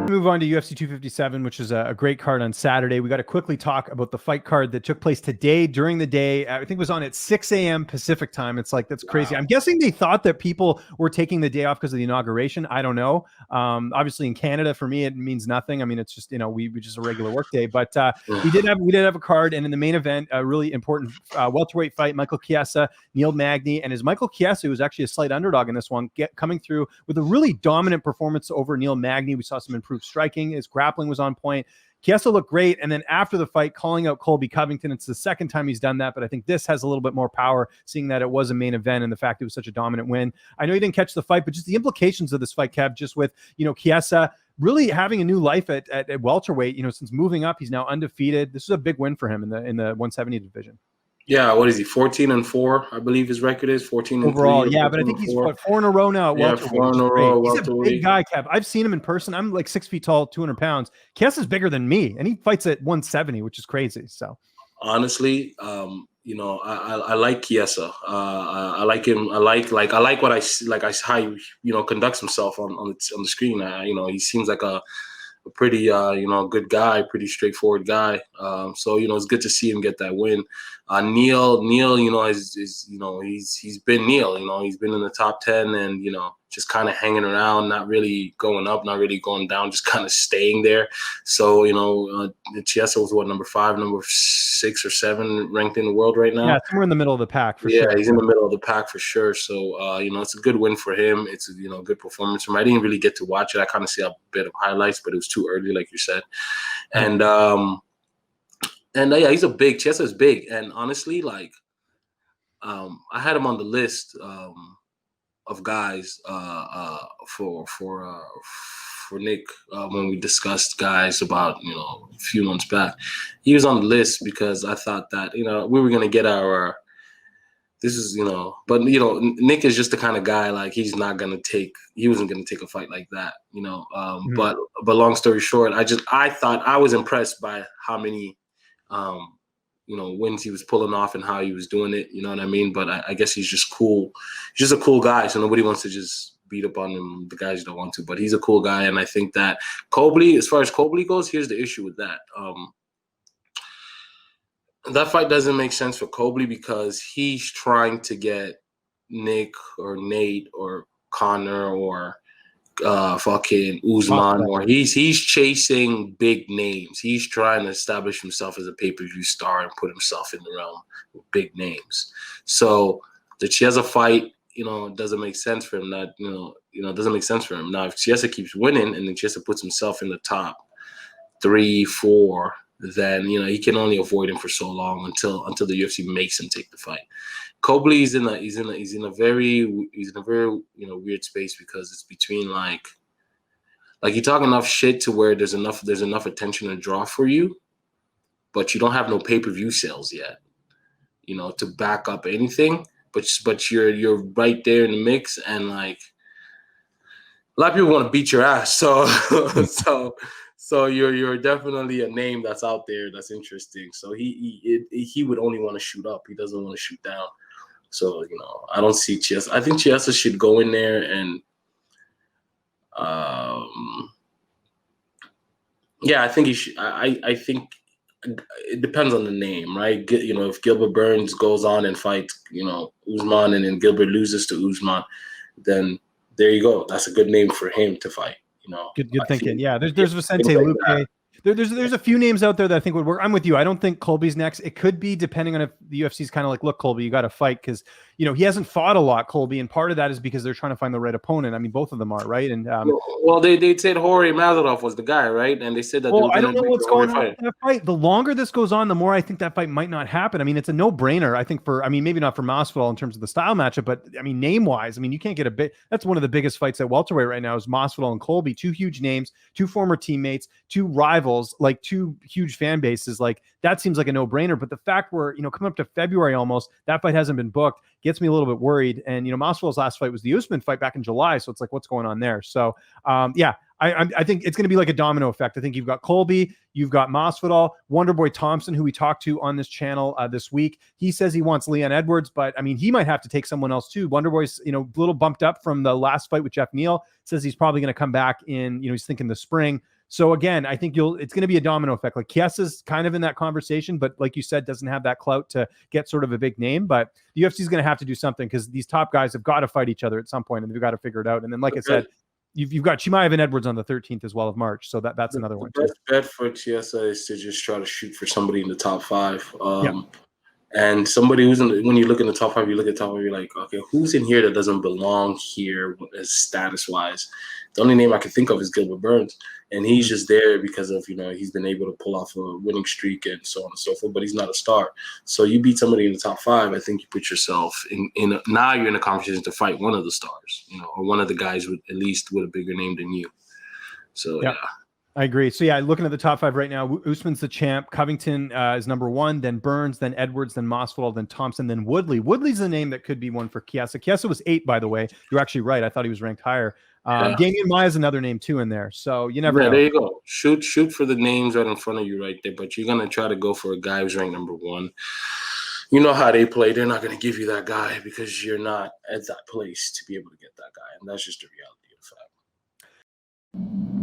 Move on to UFC 257, which is a great card on Saturday. We got to quickly talk about the fight card that took place today during the day. I think it was on at 6 a.m. Pacific time. It's like, that's crazy. Wow. I'm guessing they thought that people were taking the day off because of the inauguration. I don't know. Obviously in Canada, for me, it means nothing. I mean, it's just, we just a regular work day, but we did have a card. And in the main event, a really important welterweight fight, Michael Chiesa, Neil Magny. And as Michael Chiesa, who was actually a slight underdog in this one, coming through with a really dominant performance over Neil Magny. We saw some improved striking. His grappling was on point. Chiesa looked great. And then after the fight, calling out Colby Covington. It's the second time he's done that, but I think this has a little bit more power, seeing that it was a main event and the fact it was such a dominant win. I know you didn't catch the fight, but just the implications of this fight, Kev, just with, Chiesa really having a new life at welterweight, since moving up, he's now undefeated. This is a big win for him in the 170 division. Yeah, what is he? 14-4, I believe his record is 14 overall. Yeah, but I think he's what, 4 in a row now. Yeah, 4 in a row. He's a big guy, Kev. I've seen him in person. I'm like 6 feet tall, 200 pounds. Kiesa's bigger than me, and he fights at 170, which is crazy. So honestly, I like Chiesa. I like him. I like what I how he conducts himself on the screen. He seems like a pretty good guy, pretty straightforward guy. So it's good to see him get that win. Neil, he's been Neil. He's been in the top 10 and just kind of hanging around, not really going up, not really going down, just kind of staying there. So Chiesa was number 5, number 6 or 7 ranked in the world right now. Yeah, somewhere in the middle of the pack for sure. Yeah, he's in the middle of the pack for sure. So it's a good win for him. It's a good performance from him. I didn't really get to watch it. I kind of see a bit of highlights, but it was too early, like you said. And yeah, Chiesa is big. And honestly, I had him on the list of guys for Nick when we discussed guys about a few months back. He was on the list because I thought that we were gonna get our but Nick is just the kind of guy he wasn't gonna take a fight like that, But long story short, I thought I was impressed by how many wins he was pulling off and how he was doing it, you know what I mean? But I guess he's just cool. He's just a cool guy, so nobody wants to just beat up on him, the guys don't want to. But he's a cool guy, and I think that as far as Colby goes, here's the issue with that. That fight doesn't make sense for Colby because he's trying to get Nick or Nate or Connor or fucking Usman, or he's chasing big names. He's trying to establish himself as a pay-per-view star and put himself in the realm with big names. So the Chiesa fight, doesn't make sense for him. Doesn't make sense for him. Now, if Chiesa keeps winning and then Chiesa puts himself in the top 3, 4, then he can only avoid him for so long until the UFC makes him take the fight. Colby he's in a very weird space because it's between you talk enough shit to where there's enough attention to draw for you, but you don't have no pay-per-view sales yet, to back up anything. But you're right there in the mix, and a lot of people want to beat your ass. So you're definitely a name that's out there that's interesting. So he would only want to shoot up. He doesn't want to shoot down. So I don't see Chiesa. I think Chiesa should go in there and I think he should. I think it depends on the name, right? If Gilbert Burns goes on and fights Usman, and then Gilbert loses to Usman, then there you go. That's a good name for him to fight. Good thinking. Yeah, there's Vicente Luque. There's a few names out there that I think would work. I'm with you. I don't think Colby's next. It could be depending on if the UFC's kind of look, Colby, you got to fight because he hasn't fought a lot, Colby, and part of that is because they're trying to find the right opponent. I mean, both of them are, right? And they said Jorge Masvidal was the guy, right? And they said that. Well, I don't know what's going on with that fight. The longer this goes on, the more I think that fight might not happen. I mean, it's a no-brainer. I think maybe not for Masvidal in terms of the style matchup, but I mean, name-wise, you can't get a bit. That's one of the biggest fights at welterweight right now is Masvidal and Colby, 2 huge names, 2 former teammates, 2 rivals, 2 huge fan bases. That seems like a no-brainer. But the fact we're coming up to February almost, that fight hasn't been booked gets me a little bit worried. And Masvidal's last fight was the Usman fight back in July, so it's what's going on there? So I think it's going to be like a domino effect. I think you've got Colby, you've got Masvidal, Wonderboy Thompson, who we talked to on this channel this week. He says he wants Leon Edwards, but he might have to take someone else too. Wonderboy's a little bumped up from the last fight with Jeff Neal. Says he's probably going to come back in. He's thinking the spring. So again, I think it's going to be a domino effect. Like Chiesa's kind of in that conversation, but like you said, doesn't have that clout to get sort of a big name. But the UFC is going to have to do something because these top guys have got to fight each other at some point, and they've got to figure it out. And then, like I said, you've got Chimaev and Edwards on the 13th as well of March, so that's another one. The best bet for Chiesa is to just try to shoot for somebody in the top 5. And somebody who's when you look in the top 5, you look at the top 5, you're like, okay, who's in here that doesn't belong here as status wise? The only name I can think of is Gilbert Burns, and he's just there because of he's been able to pull off a winning streak and so on and so forth. But he's not a star. So you beat somebody in the top 5, I think you put yourself now you're in a conversation to fight one of the stars, or one of the guys with at least with a bigger name than you. So yeah. I agree. So yeah, looking at the top 5 right now, Usman's the champ. Covington is number 1, then Burns, then Edwards, then Masvidal, then Thompson, then Woodley. Woodley's the name that could be one for Chiesa. Chiesa was 8, by the way. You're actually right. I thought he was ranked higher. Damian Maia's another name too in there. So you never know. There you go. Shoot for the names right in front of you right there. But you're gonna try to go for a guy who's ranked number 1. You know how they play. They're not gonna give you that guy because you're not at that place to be able to get that guy, and that's just the reality of the fact.